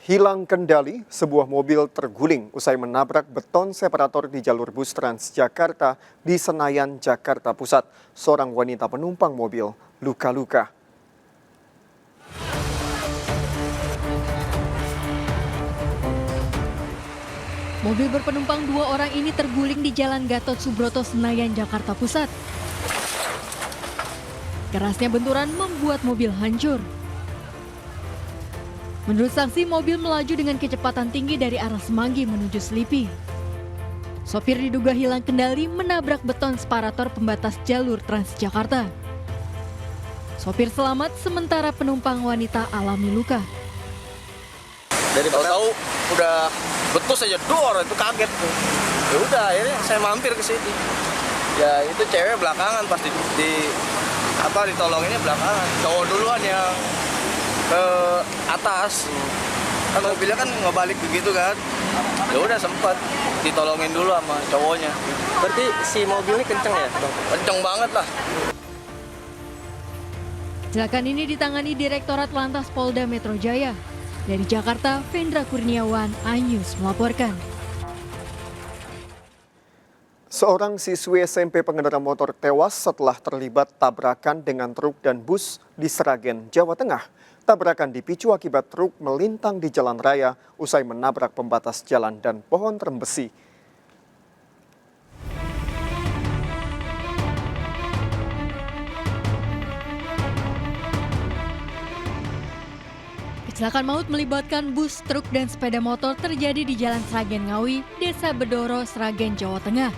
Hilang kendali, sebuah mobil terguling usai menabrak beton separator di jalur bus Transjakarta di Senayan, Jakarta Pusat. Seorang wanita penumpang mobil luka-luka. Mobil berpenumpang 2 orang ini terguling di Jalan Gatot Subroto, Senayan, Jakarta Pusat. Kerasnya benturan membuat mobil hancur. Menurut saksi, mobil melaju dengan kecepatan tinggi dari arah Semanggi menuju Selipi. Sopir diduga hilang kendali menabrak beton separator pembatas jalur Transjakarta. Sopir selamat, sementara penumpang wanita alami luka. Dari tahu udah betus aja dor, itu kaget tuh. Ya udah, akhirnya saya mampir ke sini. Ya itu cewek belakangan pasti ditolonginnya belakangan. Cowok duluan yang ke atas. Kan mobilnya kan nggak balik begitu kan. Ya udah sempat ditolongin dulu sama cowoknya. Berarti si mobil ini kenceng ya, Bang? Kenceng banget lah. Kecelakaan ini ditangani Direktorat Lantas Polda Metro Jaya. Dari Jakarta, Vendra Kurniawan, iNews melaporkan. Seorang siswi SMP pengendara motor tewas setelah terlibat tabrakan dengan truk dan bus di Sragen, Jawa Tengah. Tabrakan dipicu akibat truk melintang di jalan raya usai menabrak pembatas jalan dan pohon rembesi. Kecelakaan maut melibatkan bus, truk, dan sepeda motor terjadi di Jalan Sragen Ngawi, Desa Bedoro, Sragen, Jawa Tengah.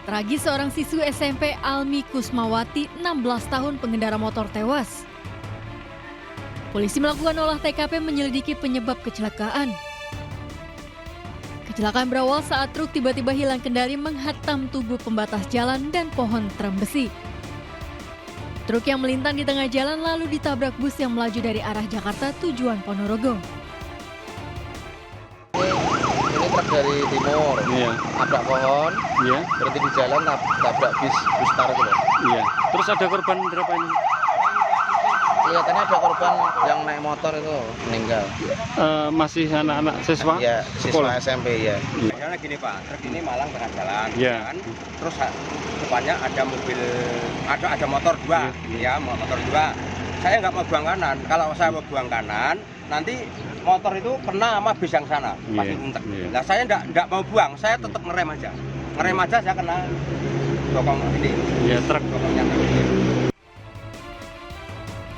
Tragis, seorang siswi SMP Almi Kusmawati, 16 tahun pengendara motor tewas. Polisi melakukan olah TKP menyelidiki penyebab kecelakaan. Kecelakaan berawal saat truk tiba-tiba hilang kendali menghantam tubuh pembatas jalan dan pohon terembesi. Truk yang melintang di tengah jalan lalu ditabrak bus yang melaju dari arah Jakarta tujuan Ponorogo. Ini truk dari timur, nabrak pohon, berhenti di jalan, tabrak bis tar gitu. Iya. Terus ada korban berapa ini? Kelihatannya ada korban yang naik motor itu meninggal. Masih anak-anak siswa? Ya, siswa SMP ya. Misalnya gini Pak, truk ini malang tengah jalan, Iya. kan? Terus depannya ada mobil, ada motor dua, ya motor dua. Saya nggak mau buang kanan. Kalau saya mau buang kanan, nanti motor itu kena sama bis yang sana, pasti untek. Nah saya nggak mau buang, saya tetap ngerem aja. Ngerem aja saya kena bokong ini. Iya, truk. Bokongnya ini.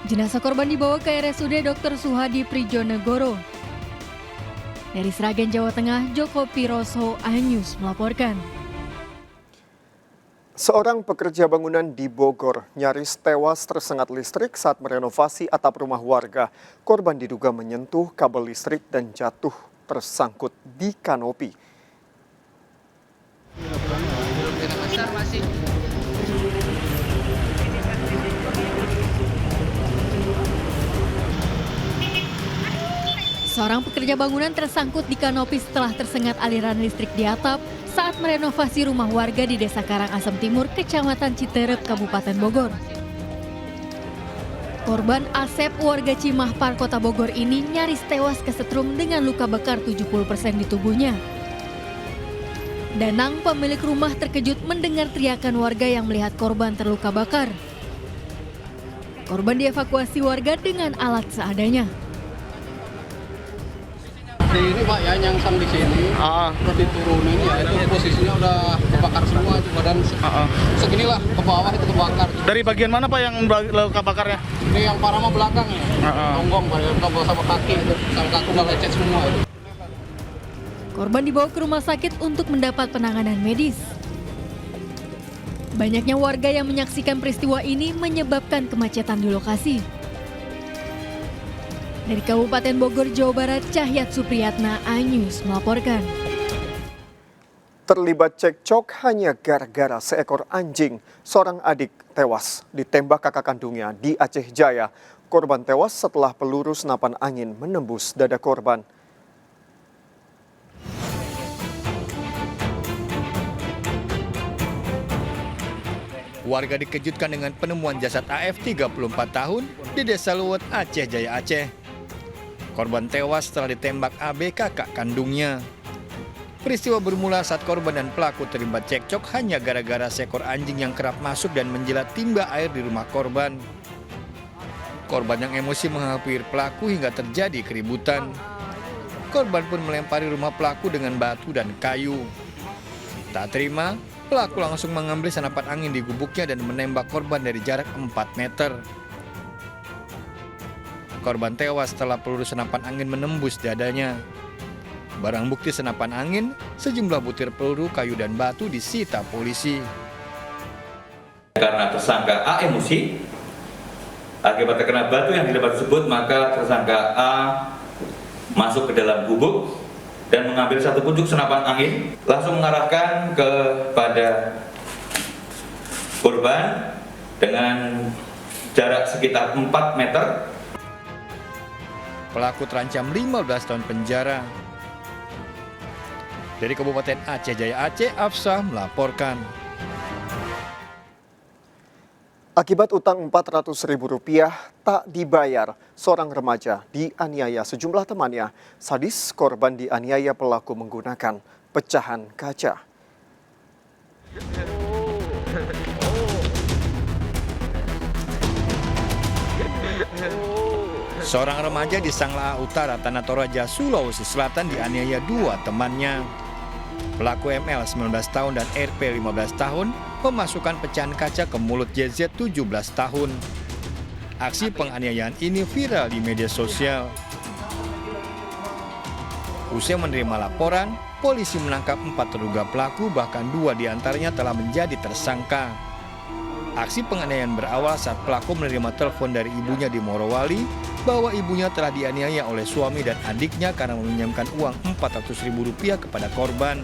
Jenazah korban dibawa ke RSUD Dr. Suhadi Prijonegoro. Dari Sragen, Jawa Tengah, Joko Piroso, iNews melaporkan. Seorang pekerja bangunan di Bogor nyaris tewas tersengat listrik saat merenovasi atap rumah warga. Korban diduga menyentuh kabel listrik dan jatuh tersangkut di kanopi. Seorang pekerja bangunan tersangkut di kanopi setelah tersengat aliran listrik di atap saat merenovasi rumah warga di Desa Karangasem Timur, Kecamatan Citerep, Kabupaten Bogor. Korban Asep, warga Cimahpar, Kota Bogor ini nyaris tewas kesetrum dengan luka bakar 70% di tubuhnya. Danang, pemilik rumah, terkejut mendengar teriakan warga yang melihat korban terluka bakar. Korban dievakuasi warga dengan alat seadanya. Di ini Pak ya, nyangsang di sini, terus diturunin ya, itu posisinya udah kebakar semua, itu badan seginilah ke bawah itu kebakar. Dari bagian mana Pak yang luka bakarnya? Ini yang parah mah belakang ya, tonggong, sama kaki, sama kaki udah lecet semua itu. Korban dibawa ke rumah sakit untuk mendapat penanganan medis. Banyaknya warga yang menyaksikan peristiwa ini menyebabkan kemacetan di lokasi. Dari Kabupaten Bogor, Jawa Barat, Cahyat Supriyatna, iNews melaporkan. Terlibat cekcok hanya gara-gara seekor anjing. Seorang adik tewas ditembak kakak kandungnya di Aceh Jaya. Korban tewas setelah peluru senapan angin menembus dada korban. Warga dikejutkan dengan penemuan jasad AF 34 tahun di Desa Luwet, Aceh Jaya, Aceh. Korban tewas setelah ditembak AB kakak kandungnya. Peristiwa bermula saat korban dan pelaku terlibat cekcok hanya gara-gara seekor anjing yang kerap masuk dan menjilat timba air di rumah korban. Korban yang emosi menghampiri pelaku hingga terjadi keributan. Korban pun melempari rumah pelaku dengan batu dan kayu. Tak terima, pelaku langsung mengambil senapan angin di gubuknya dan menembak korban dari jarak 4 meter. Korban tewas setelah peluru senapan angin menembus dadanya. Barang bukti senapan angin, sejumlah butir peluru, kayu dan batu disita polisi. Karena tersangka A emosi, akibat terkena batu yang didapat tersebut, maka tersangka A masuk ke dalam gubuk dan mengambil satu pucuk senapan angin, langsung mengarahkan kepada korban dengan jarak sekitar 4 meter. Pelaku terancam 15 tahun penjara. Dari Kabupaten Aceh Jaya Aceh, Afsah melaporkan. Akibat utang Rp400.000 tak dibayar, seorang remaja dianiaya sejumlah temannya. Sadis, korban dianiaya pelaku menggunakan pecahan kaca. Seorang remaja di Sanglaha Utara, Tanah Toraja, Sulawesi Selatan dianiaya 2 temannya. Pelaku ML 19 tahun dan RP 15 tahun memasukkan pecahan kaca ke mulut JZ 17 tahun. Aksi penganiayaan ini viral di media sosial. Usai menerima laporan, polisi menangkap 4 terduga pelaku, bahkan 2 diantaranya telah menjadi tersangka. Aksi penganiayaan berawal saat pelaku menerima telepon dari ibunya di Morowali bahwa ibunya telah dianiaya oleh suami dan adiknya karena meminjamkan uang Rp400.000 kepada korban.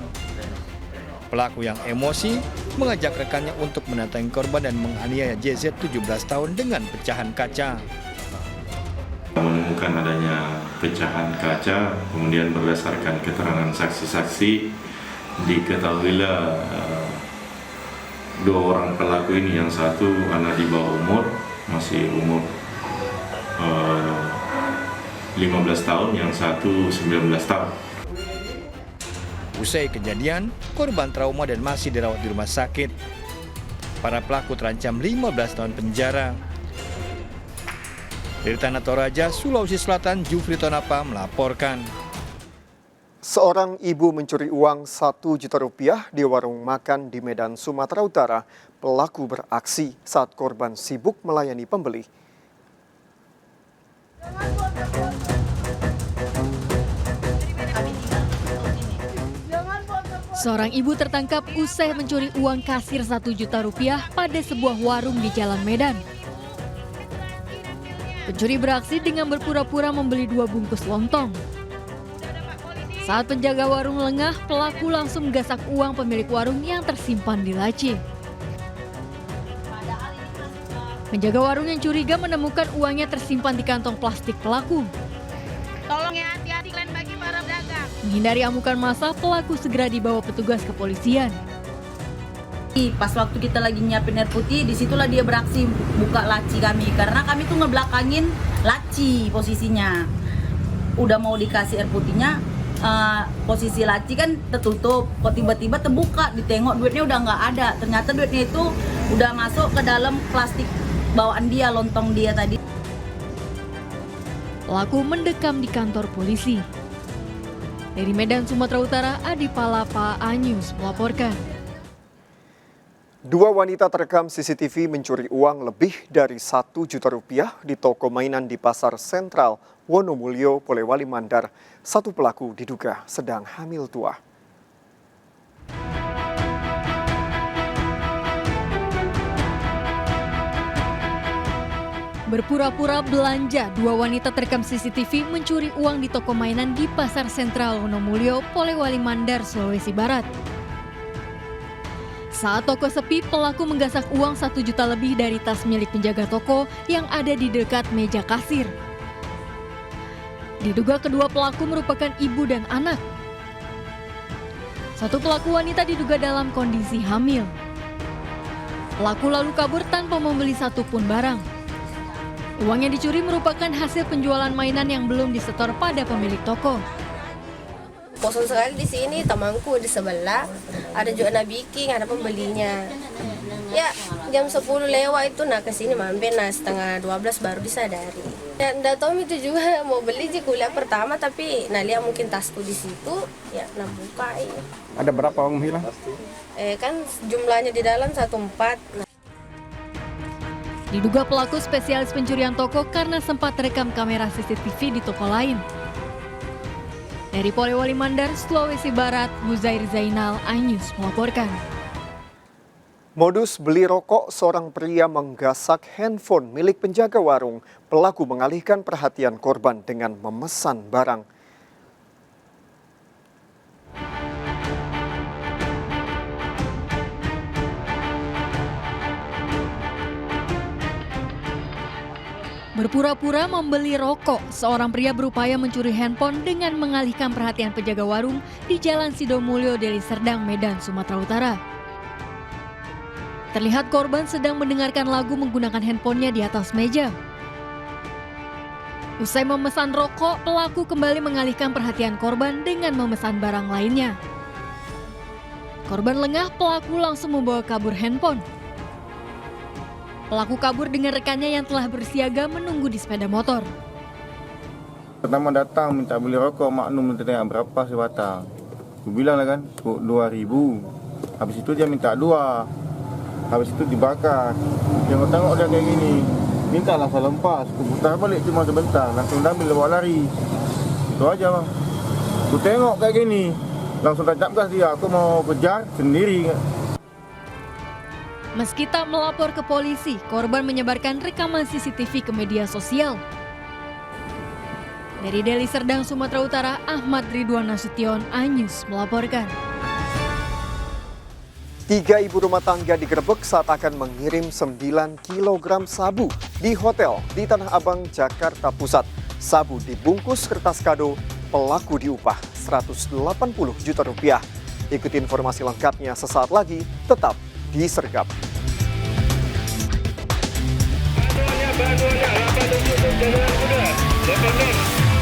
Pelaku yang emosi mengajak rekannya untuk mendatangi korban dan menganiaya JZ 17 tahun dengan pecahan kaca. Menemukan adanya pecahan kaca, kemudian berdasarkan keterangan saksi-saksi diketahuilah 2 orang pelaku ini, yang satu anak di bawah umur, masih umur 15 tahun, yang satu 19 tahun. Usai kejadian, korban trauma dan masih dirawat di rumah sakit. Para pelaku terancam 15 tahun penjara. Dari Tanah Toraja, Sulawesi Selatan, Jufri Tonapa melaporkan. Seorang ibu mencuri uang Rp1 juta di warung makan di Medan, Sumatera Utara. Pelaku beraksi saat korban sibuk melayani pembeli. Seorang ibu tertangkap usai mencuri uang kasir Rp1 juta pada sebuah warung di Jalan Medan. Pencuri beraksi dengan berpura-pura membeli 2 bungkus lontong. Saat penjaga warung lengah, pelaku langsung menggasak uang pemilik warung yang tersimpan di laci. Penjaga warung yang curiga menemukan uangnya tersimpan di kantong plastik pelaku. Tolong ya, hati-hati kalian bagi para pedagang. Menghindari amukan massa, pelaku segera dibawa petugas kepolisian. Pas waktu kita lagi nyiapin air putih, disitulah dia beraksi buka laci kami. Karena kami tuh ngebelakangin laci posisinya. Udah mau dikasih air putihnya, posisi laci kan tertutup, kok tiba-tiba terbuka, ditengok duitnya udah nggak ada. Ternyata duitnya itu udah masuk ke dalam plastik bawaan dia, lontong dia tadi. Pelaku mendekam di kantor polisi. Dari Medan, Sumatera Utara, Adi Palapa, A-News melaporkan. 2 wanita terekam CCTV mencuri uang lebih dari Rp1 juta di toko mainan di Pasar Sentral, Wonomulyo, Polewali Mandar. 1 pelaku diduga sedang hamil tua. Berpura-pura belanja, 2 wanita terekam CCTV mencuri uang di toko mainan di Pasar Sentral, Wonomulyo, Polewali Mandar, Sulawesi Barat. Saat toko sepi, pelaku menggasak uang Rp1 juta lebih dari tas milik penjaga toko yang ada di dekat meja kasir. Diduga kedua pelaku merupakan ibu dan anak. 1 pelaku wanita diduga dalam kondisi hamil. Pelaku lalu kabur tanpa membeli satupun barang. Uang yang dicuri merupakan hasil penjualan mainan yang belum disetor pada pemilik toko. Kosong sekali di sini, temanku di sebelah, ada juga nabiking, ada pembelinya. Ya, jam 10 lewat itu, nah kesini mampir, nah setengah 12 baru disadari. Ya, nggak tahu itu juga mau beli di kuliah pertama, tapi nah lihat mungkin tasku di situ, ya nah buka. Ya. Ada berapa uang hilang? Kan jumlahnya di dalam 14. Nah. Diduga pelaku spesialis pencurian toko karena sempat terekam kamera CCTV di toko lain. Dari Polewali Mandar, Sulawesi Barat, Muzair Zainal, iNews melaporkan. Modus beli rokok, seorang pria menggasak handphone milik penjaga warung. Pelaku mengalihkan perhatian korban dengan memesan barang. Berpura-pura membeli rokok, seorang pria berupaya mencuri handphone dengan mengalihkan perhatian penjaga warung di Jalan Sidomulyo, Deli Serdang, Medan, Sumatera Utara. Terlihat korban sedang mendengarkan lagu menggunakan handphonenya di atas meja. Usai memesan rokok, pelaku kembali mengalihkan perhatian korban dengan memesan barang lainnya. Korban lengah, pelaku langsung membawa kabur handphone. Pelaku kabur dengan rekannya yang telah bersiaga menunggu di sepeda motor. Pertama datang minta beli rokok, maklum tanya berapa sebatang. Aku bilang lah kan, 2.000. Habis itu dia minta 2. Habis itu dibakar. Tengok dia kayak gini. Mintalah saya lempas. Aku putar balik cuma sebentar. Langsung ambil bawa lari. Itu aja bang. Aku tengok kayak gini. Langsung tancap gas dia. Aku mau kejar sendiri. Meski tak melapor ke polisi, korban menyebarkan rekaman CCTV ke media sosial. Dari Deli Serdang, Sumatera Utara, Ahmad Ridwan Nasution, iNews melaporkan. 3 ibu rumah tangga digerebek saat akan mengirim 9 kg sabu di hotel di Tanah Abang, Jakarta Pusat. Sabu dibungkus kertas kado, pelaku diupah Rp180 juta. Ikuti informasi lengkapnya sesaat lagi, tetap di Sergap. Bantuannya 87 Jalan Kuda,